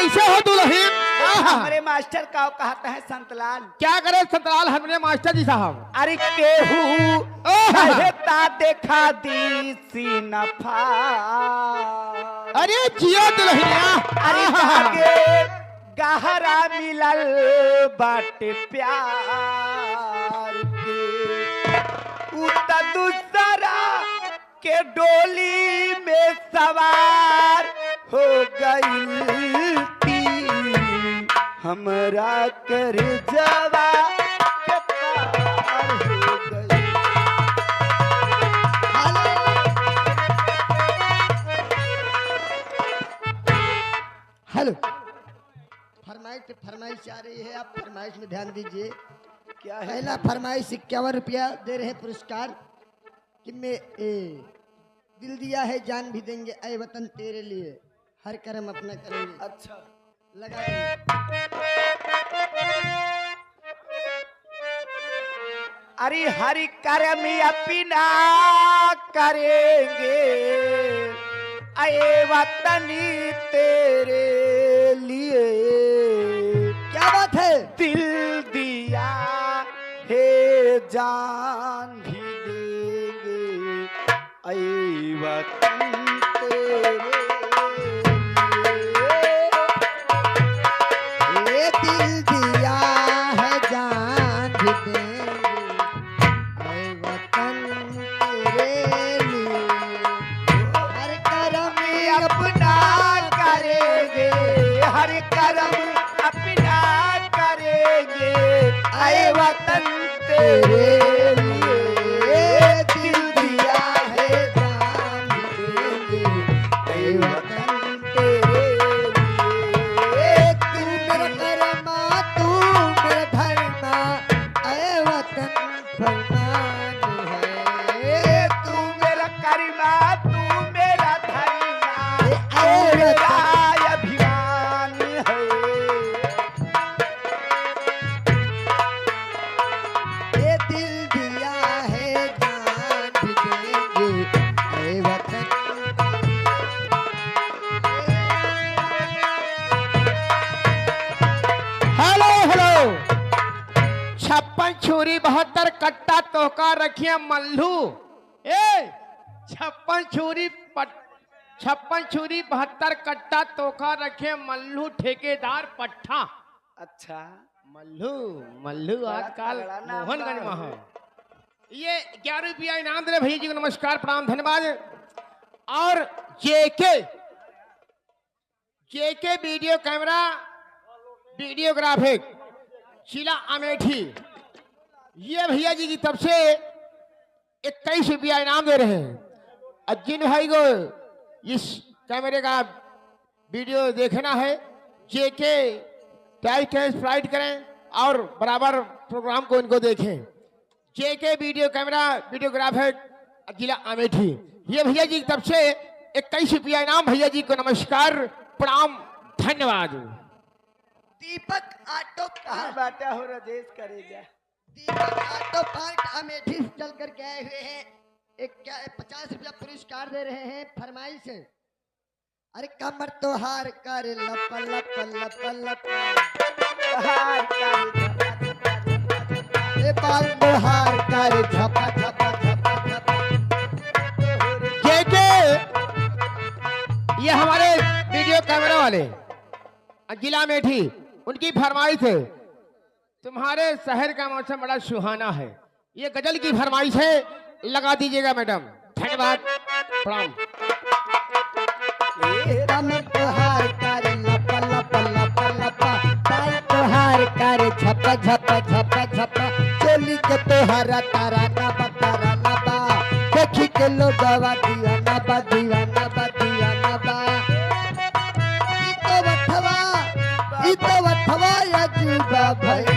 कैसे हो दुल्हन? हमारे मास्टर का कहता है संतलाल। क्या करे संतलाल हमारे मास्टर जी साहब? अरे केहू कहता देखा दी सीनफा। अरे जियो दुल्हनिया। अरे आगे गहरा मिलल बाटे प्यार के उता दूसरा के डोली में सवार हो गई हमरा कर जवा के पार हो गई। हेलो, फरमाइश आ रही है, आप फरमाइश में ध्यान दीजिए। क्या है? पहला फरमाइश 51 रुपया दे रहे पुरस्कार कि मैं दिल दिया है जान भी देंगे ऐ वतन तेरे लिए, हर कर्म अपना करेंगे। अच्छा लगा दीजिए। अरे हरि कर्म अपना करेंगे आए वतनी तेरे लिए। क्या बात है? दिल दिया है जान भी देंगे आए वतन तेरे लिए। ये दिल दिया है जान भी देंगे ऐ वतन तेरे लिए, हर कर्म अपना करेंगे हर कर्म अपना करेंगे आए वतन तेरे लिए। दिल दिया है जान देंगे आए वतन तेरे लिए। तू मेरा कर्मा तू मेरा धर्मा ऐ वतन फरमान है। तू मेरा करीमा तू मेरा धर्मा ऐ मेरा वतन अभिमान है। ये दिल दिया है जान भी देंगे ऐ वतन। Hello hello. 56 छुरी 72 कट्टा तोहका रखिए मल्लू। ए 56 छुरी 72 कट्टा तोहका रखे मल्लू ठेकेदार पट्टा। अच्छा मल्लू मल्लू बड़ा आजकल तगड़ा नाम मोहनगंज बा। में है। ये 11 रुपया इनाम दे रहे भैया जी को, नमस्कार प्रणाम धन्यवाद। और जेके वीडियो कैमरा वीडियोग्राफिक जिला अमेठी, ये भैया जी की तरफ से 21 रुपया इनाम दे रहे हैं। और जिन भाई को इस कैमरे का वीडियो देखना है, जेके टाइट है स्प्राइट करें और बराबर प्रोग्राम को इनको देखें। जेके वीडियो कैमरा वीडियोग्राफर जिला अमेठी, ये भैया जी की तरफ से 21 रुपया इनाम। भैया जी को नमस्कार प्रणाम धन्यवाद। दीपक ऑटो कहाँ बाटा हो राजेश करेगा। दीपक ऑटो पार्ट अमेठी से चल करके आए हुए हैं। एक 50 रुपया पुरस्कार दे रहे हैं। फरमाइश है, अरे कमर तो हार कर लप लप लप लप, बाल तो हार कर झपा झपा झपा झपा। जेके ये हमारे वीडियो कैमरा वाले जिला अमेठी, उनकी फरमाइश है, तुम्हारे शहर का मौसम बड़ा सुहाना है। ये गजल की फरमाइश है, लगा दीजिएगा मैडम। धन्यवाद प्रणाम। कमर तो हार कर लप लप लप लप, बाल तो हार कर झपा झपा झपा झपा। चोली के तोहरा तारा ना बतारा ना बा, देखी के लोगवा दीवाना बा दीवाना बा दीवाना बा। ई तो वठवा अजूबा भाई।